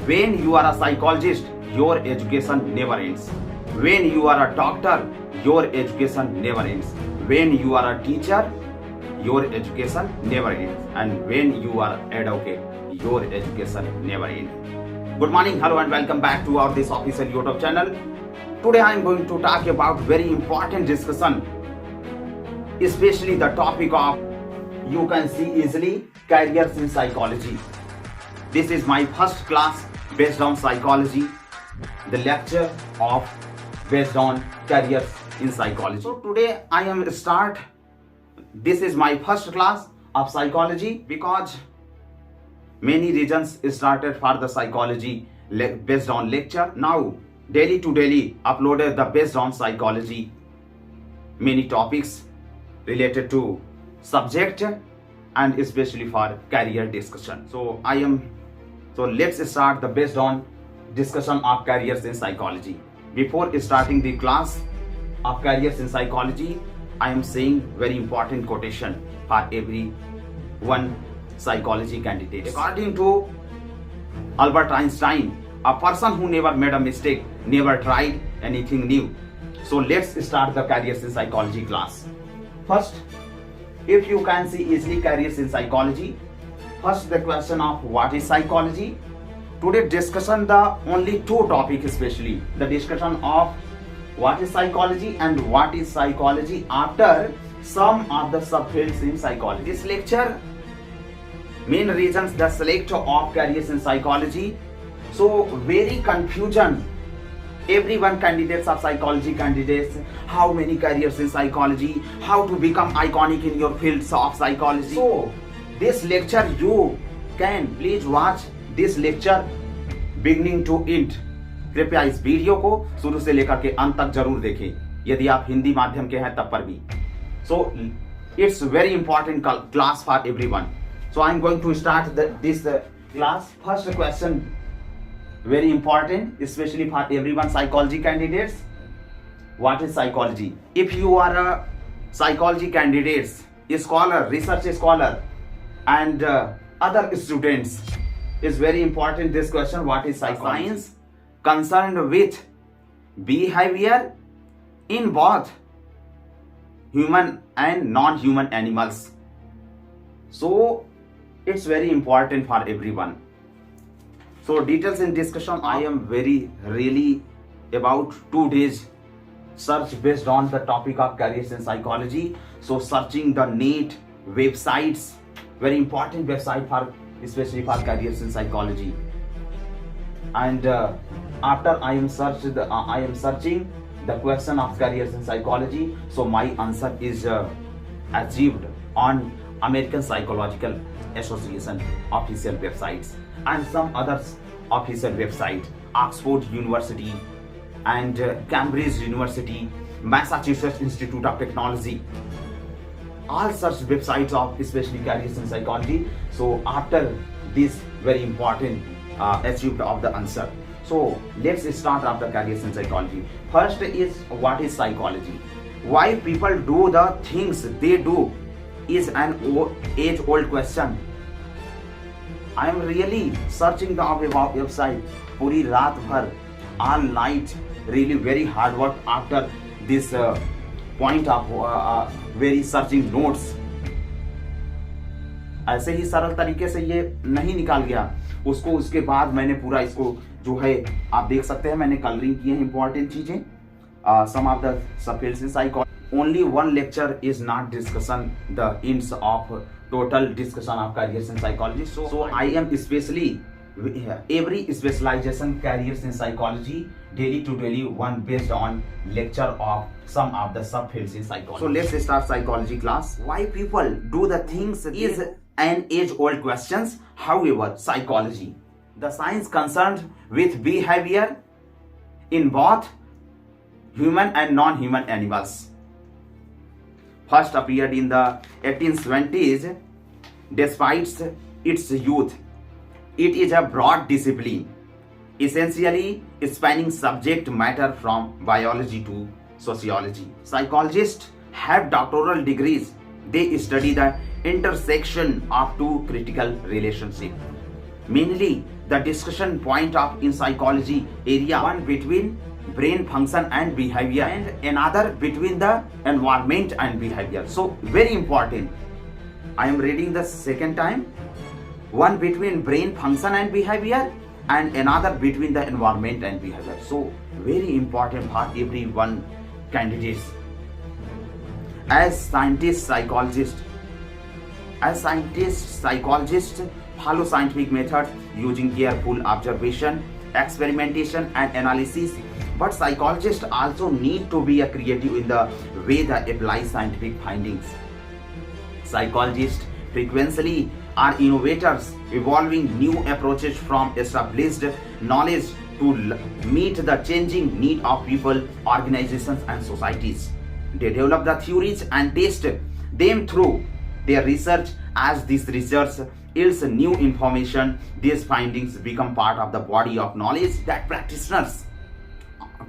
When you are a psychologist, your education never ends. When you are a doctor, your education never ends. When you are a teacher, your education never ends. And when you are advocate, your education never ends. Good morning, hello and welcome back to our this official YouTube channel. Today I am going to talk about very important discussion, especially the topic of, you can see easily, careers in psychology. This is my first class based on psychology, the lecture of based on careers in psychology. So today I am start, this is my first class of psychology because many reasons started for the psychology based on lecture. Now daily to daily uploaded the based on psychology, many topics related to subject and especially for career discussion. So let's start the based on discussion of careers in psychology. Before starting the class of careers in psychology, I am saying very important quotation for every one psychology candidate. According to Albert Einstein, a person who never made a mistake never tried anything new. So let's start the careers in psychology class. First, if you can see easily careers in psychology, first the question of what is psychology. Today discussion the only two topics, especially the discussion of what is psychology and what is psychology after some of the subfields in psychology. This lecture main reasons the select of careers in psychology. So very confusion, everyone candidates of psychology candidates, how many careers in psychology, how to become iconic in your fields of psychology. So this lecture you can please watch this lecture beginning to end. कृपया इस video को शुरू से लेकर के अंत तक जरूर देखें यदि आप हिंदी माध्यम के हैं तब पर भी. So it's very important class for everyone. So I'm going to start this class. First question, very important, especially for everyone psychology candidates. What is psychology? If you are a psychology candidates, a scholar, research scholar, and other students, is very important this question. What is psychology? Science concerned with behavior in both human and non-human animals. So it's very important for everyone. So details in discussion, I am really about 2 days search based on the topic of careers in psychology. So searching the net websites, very important website for especially for careers in psychology. And after I am searching the question of careers in psychology, so my answer is achieved on American Psychological Association official websites and some other official website, Oxford University and Cambridge University, Massachusetts Institute of Technology, all such websites of especially careers in psychology. So after this very important achieved of the answer. So let's start after careers in psychology. First is what is psychology? Why people do the things they do is an age-old question. I am really searching the website पूरी रात भर, all night, really very hard work after this point of very searching notes. ऐसे ही सरल तरीके से ये नहीं निकाल गया उसको. उसके बाद मैंने पूरा इसको जो है आप देख सकते हैं मैंने कलरिंग किए हैं इंपॉर्टेंट चीजें. Some of the subfields in psychology. Only one lecture is not discussion the ends of total discussion of careers in psychology. So I am especially every specialization careers in psychology daily to daily one based on lecture of some of the subfields in psychology. So let's start psychology class. Why people do the things is an age-old questions. However, psychology, the science concerned with behavior in both human and non-human animals, first appeared in the 1820s. Despite its youth, it is a broad discipline, essentially spanning subject matter from biology to sociology. Psychologists have doctoral degrees. They study the intersection of two critical relationships, Mainly the discussion point of in psychology area, one between brain function and behavior and another between the environment and behavior. So very important. I am reading the second time. One between brain function and behavior and another between the environment and behavior. So very important for everyone candidates. As scientists, psychologists follow scientific methods using careful observation, experimentation and analysis. But psychologists also need to be creative in the way they apply scientific findings. Psychologists frequently are innovators, evolving new approaches from established knowledge to meet the changing need of people, organizations and societies. They develop the theories and test them through their research. As this research yields new information, these findings become part of the body of knowledge that practitioners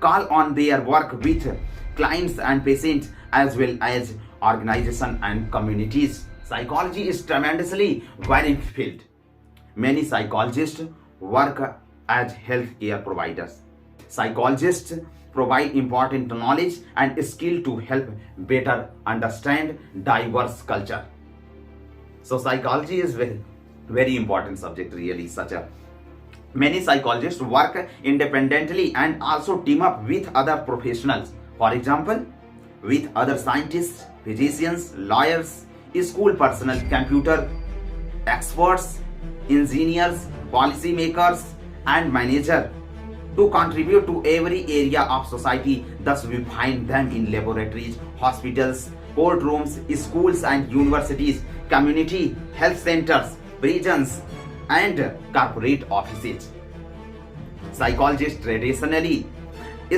call on their work with clients and patients as well as organizations and communities. Psychology is tremendously varied field. Many psychologists work as healthcare providers. Psychologists provide important knowledge and skill to help better understand diverse culture. So psychology is very important subject really. Many psychologists work independently and also team up with other professionals. For example, with other scientists, physicians, lawyers, school personnel, computer experts, engineers, policymakers and managers to contribute to every area of society. Thus we find them in laboratories, hospitals, courtrooms, schools and universities, community health centers, prisons and corporate offices. Psychologists traditionally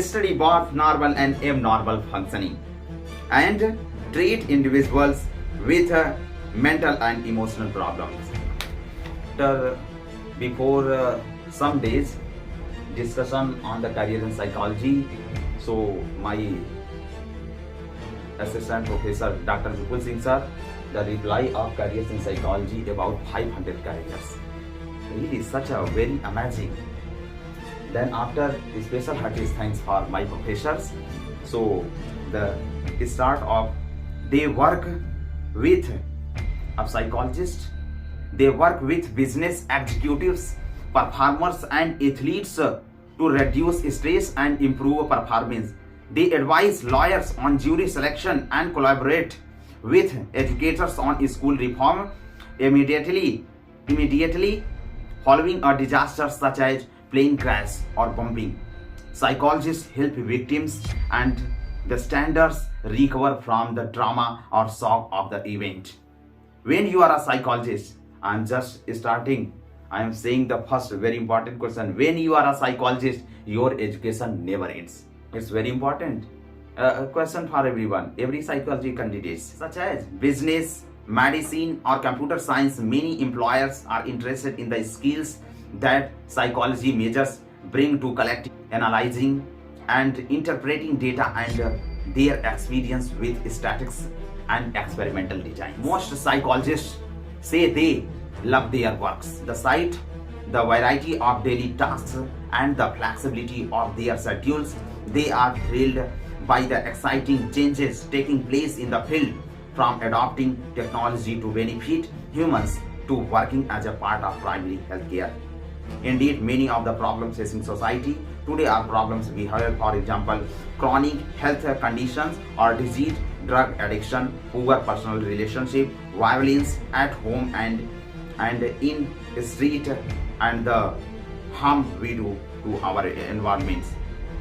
study both normal and abnormal functioning and treat individuals with mental and emotional problems. Before some days discussion on the career in psychology, so my assistant professor Dr. Vipul Singh sir, the reply of careers in psychology about 500 careers. Really such a very amazing. Then after the special heartiest thanks for my professors. So the start of they work with a psychologist, they work with business executives, performers and athletes to reduce stress and improve performance. They advise lawyers on jury selection and collaborate with educators on school reform immediately following a disaster such as plane crash or bombing. Psychologists help victims and the standards recover from the trauma or shock of the event. When you are a psychologist, I am just starting. I am saying the first very important question. When you are a psychologist, your education never ends. It's very important. A question for everyone, every psychology candidates, such as business, medicine or computer science. Many employers are interested in the skills that psychology majors bring to collecting, analyzing and interpreting data and their experience with statistics and experimental design. Most psychologists say they love their works, the site, the variety of daily tasks and the flexibility of their schedules. They are thrilled by the exciting changes taking place in the field, from adopting technology to benefit humans to working as a part of primary health care. Indeed, many of the problems facing society today are problems we have, for example, chronic health conditions or disease, drug addiction, poor personal relationship, violence at home and in the street, and the harm we do to our environments.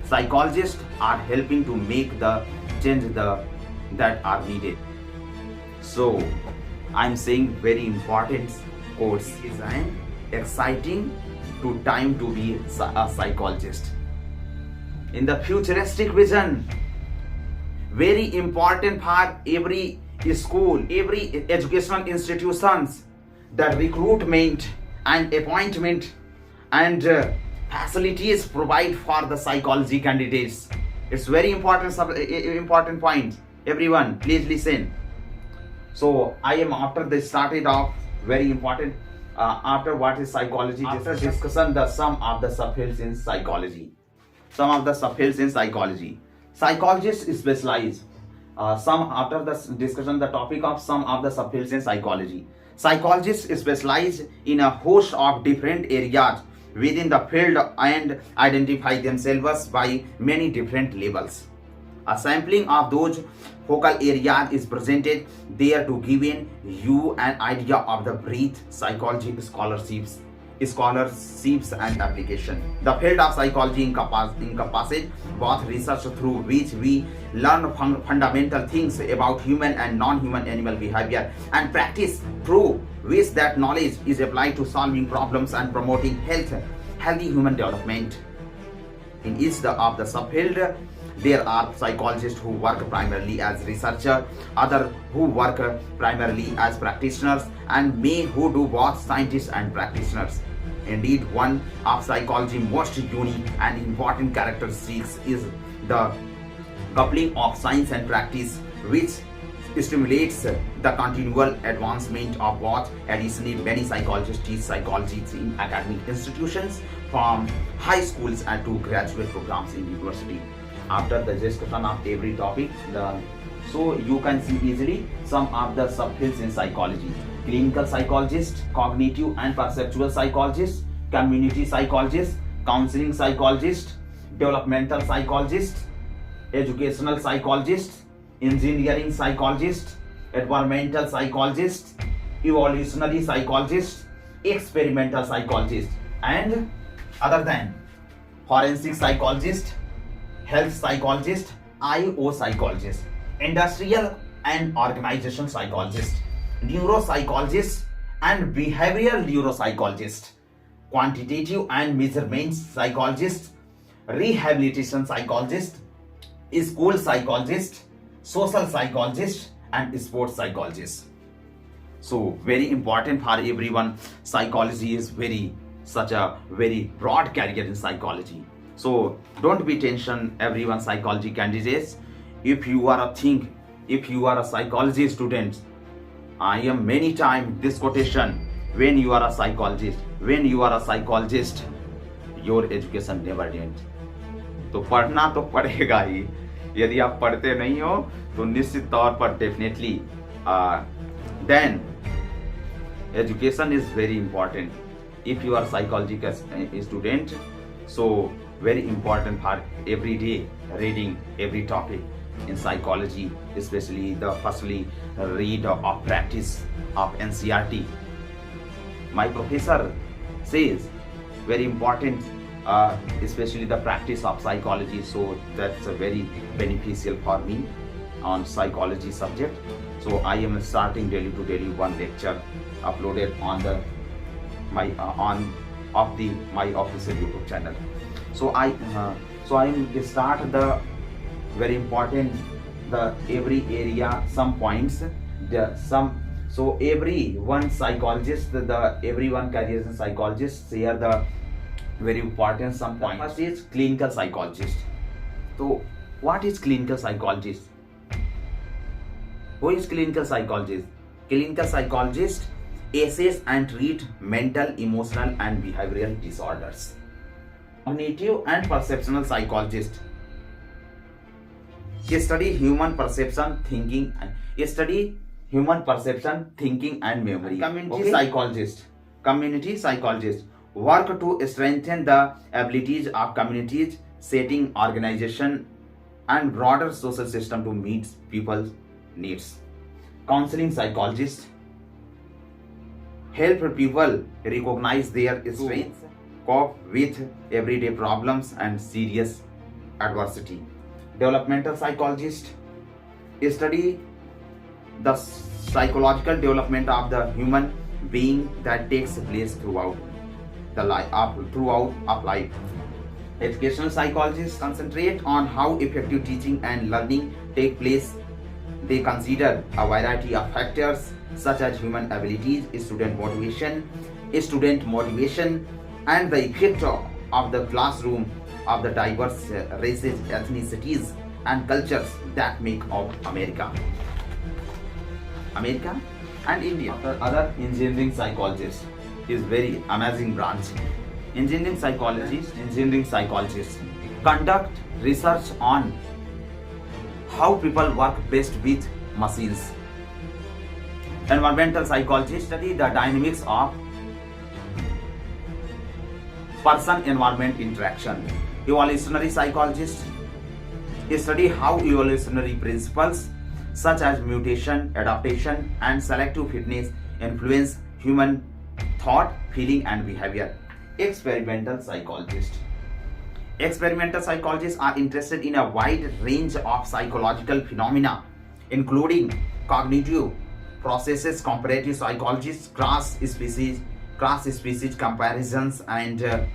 Psychologists are helping to make the change that are needed. So I'm saying very important quotes. It is an exciting to time to be a psychologist. In the futuristic vision, very important for every school, every educational institutions, the recruitment and appointment and facilities provide for the psychology candidates. It's very important point. Everyone, please listen. So I am after they started off very important. After what is psychology, after discussion the sum of the subfields in psychology. Some of the subfields in psychology. Psychologists specialize. Some after the discussion the topic of some of the subfields in psychology. Psychologists specialize in a host of different areas within the field and identify themselves by many different labels. A sampling of those focal areas is presented there to give you an idea of the breadth psychology scholarships and application. The field of psychology encompasses both research through which we learn fundamental things about human and non-human animal behavior, and practice through which that knowledge is applied to solving problems and promoting healthy human development. In each of the subfield, there are psychologists who work primarily as researchers, others who work primarily as practitioners, and many who do both scientists and practitioners. Indeed, one of psychology's most unique and important characteristics is the coupling of science and practice, which stimulates the continual advancement of both. Additionally, many psychologists teach psychology in academic institutions, from high schools and to graduate programs in university. After the discussion of every topic, so you can see easily some of the subfields in psychology: clinical psychologist, cognitive and perceptual psychologist, community psychologist, counseling psychologist, developmental psychologist, educational psychologist, engineering psychologist, environmental psychologist, evolutionary psychologist, experimental psychologist, and other than forensic psychologist, health psychologist, IO psychologist, industrial and organization psychologist, neuropsychologist and behavioral neuropsychologist, quantitative and measurement psychologist, rehabilitation psychologist, school psychologist, social psychologist, and sports psychologist. So very important for everyone. Psychology is such a very broad career in psychology. So don't be tension, everyone psychology candidates. If you are a psychology student, I am many times this quotation: when you are a psychologist, your education never ends. तो पढ़ना तो पड़ेगा ही. यदि आप पढ़ते नहीं हो तो निश्चित तौर पर definitely then education is very important. If you are psychology student, so very important for every day reading every topic in psychology, especially the firstly read of practice of NCRT. My professor says very important, especially the practice of psychology, so that's very beneficial for me on psychology subject. So I am starting daily to daily one lecture uploaded on my official YouTube channel. So I start the very important the every area some points so every one psychologist everyone careers in psychologist share the very important some points. First is clinical psychologist. So what is clinical psychologist? Who is clinical psychologist? Clinical psychologist assess and treat mental, emotional and behavioral disorders. Cognitive and perceptual psychologist study human perception, thinking and memory. Community psychologist work to strengthen the abilities of communities, setting organization and broader social system to meet people's needs. Counseling psychologist help people recognize their strengths, cope with everyday problems and serious adversity. Developmental psychologist study the psychological development of the human being that takes place throughout life. Educational psychologists concentrate on how effective teaching and learning take place. They consider a variety of factors such as human abilities, student motivation, and the effect of the classroom of the diverse races, ethnicities, and cultures that make up America and India. Other engineering psychologists is very amazing branch. Engineering psychologists conduct research on how people work best with machines. Environmental psychologists study the dynamics of person-environment interaction. Evolutionary psychologists study how evolutionary principles such as mutation, adaptation, and selective fitness influence human thought, feeling, and behavior. Experimental psychologists are interested in a wide range of psychological phenomena, including cognitive processes. Comparative psychologists cross-species comparisons and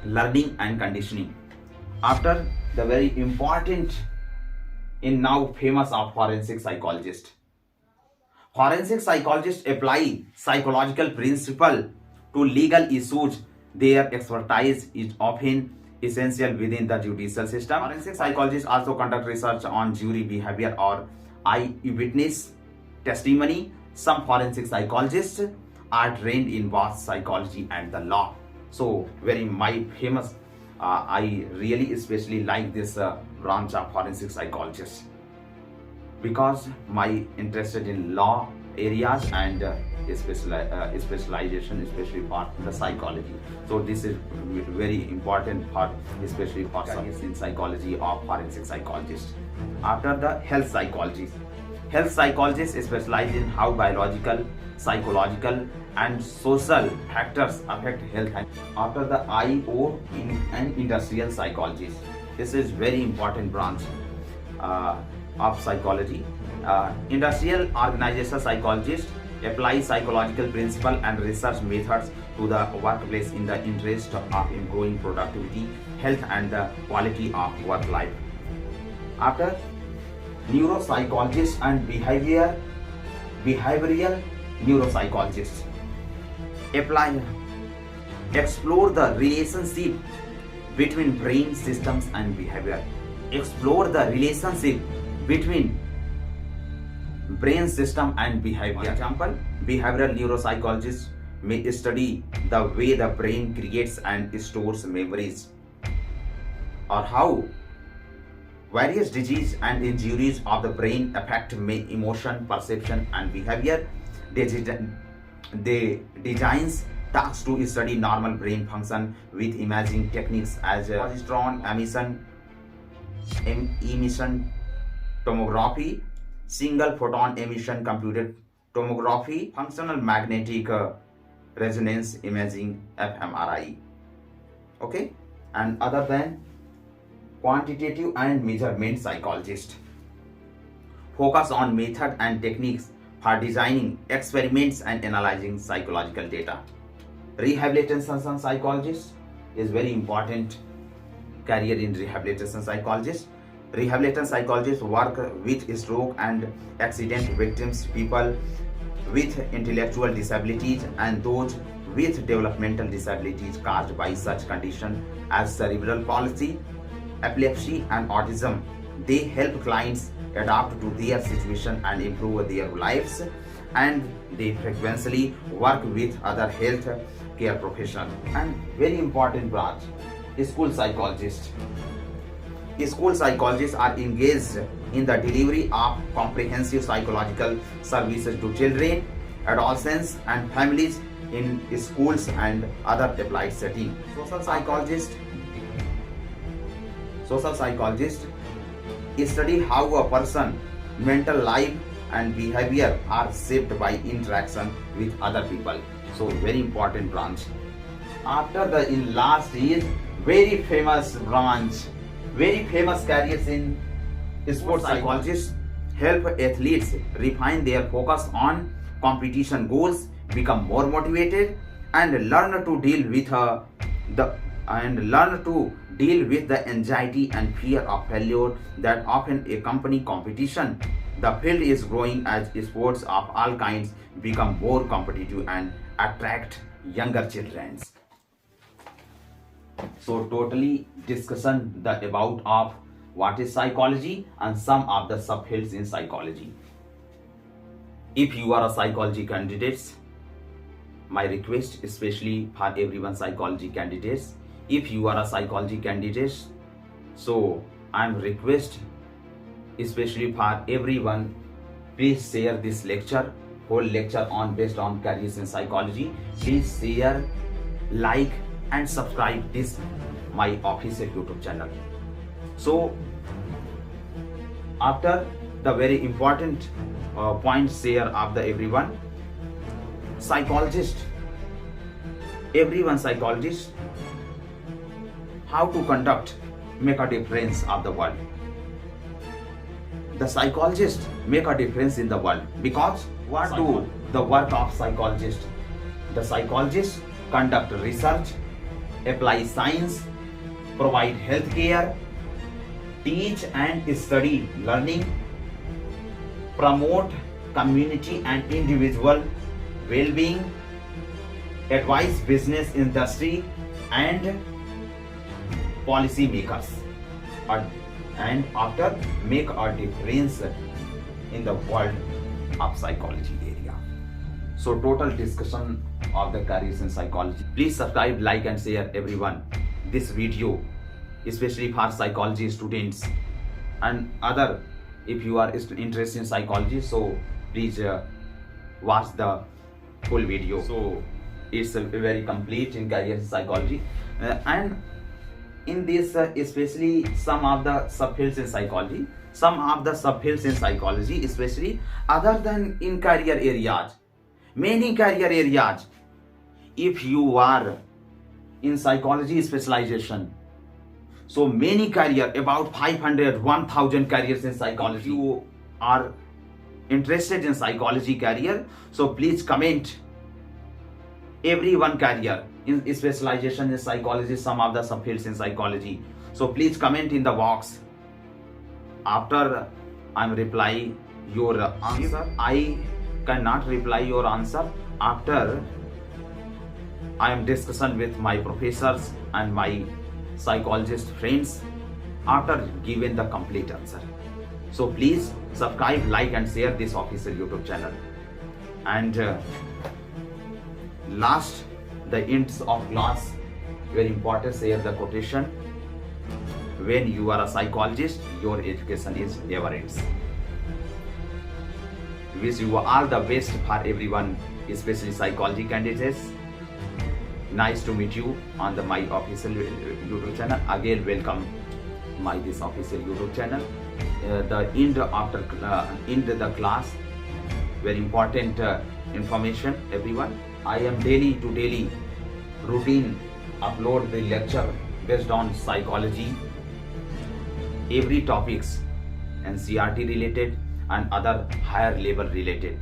learning and conditioning. After the very important in now famous of forensic psychologist. Forensic psychologists apply psychological principle to legal issues. Their expertise is often essential within the judicial system. Forensic psychologists also conduct research on jury behavior or eyewitness testimony. Some forensic psychologists are trained in both psychology and the law. So very my famous, I really especially like this branch of forensic psychologists because my interested in law areas and specialization especially for the psychology. So this is very important part, especially for careers in psychology or forensic psychologists. After the health psychologists specialize in how biological, psychological, and social factors affect health. After the IO and industrial psychologists, this is very important branch of psychology. Industrial organizational psychologists apply psychological principle and research methods to the workplace in the interest of improving productivity, health, and the quality of work life. After neuropsychologists and behavioral neuropsychologists explore the relationship between brain systems and behavior. Explore the relationship between brain system and behavior. For example, behavioral neuropsychologists may study the way the brain creates and stores memories, or how various diseases and injuries of the brain affect emotion, perception, and behavior. They designs tasks to study normal brain function with imaging techniques as positron emission tomography, single photon emission computed tomography, functional magnetic resonance imaging fMRI. Okay, and other than quantitative and measurement psychologists focus on method and techniques for designing experiments and analyzing psychological data. Rehabilitation psychologists is very important career in rehabilitation psychologists. Rehabilitation psychologists work with stroke and accident victims, people with intellectual disabilities, and those with developmental disabilities caused by such conditions as cerebral palsy, epilepsy, and autism. They help clients adapt to their situation and improve their lives, and they frequently work with other health care professionals. And very important branch, school psychologists. School psychologists are engaged in the delivery of comprehensive psychological services to children, adolescents, and families in schools and other applied settings. Social psychologists study how a person's mental life and behavior are shaped by interaction with other people. So very important branch. After the in last is very famous branch, very famous careers in sports psychologists help athletes refine their focus on competition goals, become more motivated, and learn to deal with the anxiety and fear of failure that often accompany competition. The field is growing as sports of all kinds become more competitive and attract younger children. So totally discussion the about of what is psychology and some of the subfields in psychology. If you are a psychology candidate, my request, especially for everyone psychology candidates. If you are a psychology candidate, so I'm request, especially for everyone, please share this lecture, whole lecture on based on careers in psychology. Please share, like and subscribe this my official YouTube channel. So after the very important points share of the everyone, psychologist, everyone psychologist, how to conduct make a difference of the world. The psychologist make a difference in the world because what do the work of psychologist? The psychologist conduct research, apply science, provide health care, teach and study learning, promote community and individual well-being, advise business industry and policy makers, and after make a difference in the world of psychology area. So total discussion of the careers in psychology. Please subscribe, like and share everyone this video, especially for psychology students and other. If you are interested in psychology, so please watch the full video. So it's very complete in careers in psychology, and in this especially some of the subfields in psychology, especially other than in career areas, many career areas. If you are in psychology specialization, so many career, about 500, 1000 careers in psychology. You are interested in psychology career, so please comment everyone career in specialization in psychology, some of the subfields in psychology. So please comment in the box. After I'm reply your answer, I cannot reply your answer after I am discussion with my professors and my psychologist friends after giving the complete answer. So please subscribe, like and share this official YouTube channel. And last, the ends of class, very important, share the quotation: when you are a psychologist, your education is never ends. Wish you all the best for everyone, especially psychology candidates. Nice to meet you on my official YouTube channel. Again, welcome my this official YouTube channel. The end after end the class, very important information everyone. I am daily to daily routine upload the lecture based on psychology, every topics and CRT related and other higher level related.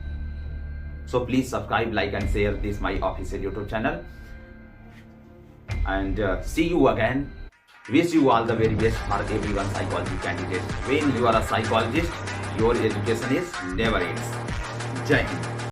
So please subscribe, like and share this my official YouTube channel. And see you again. Wish you all the very best for everyone psychology candidate. When you are a psychologist, your education is never ends. Jai Hind.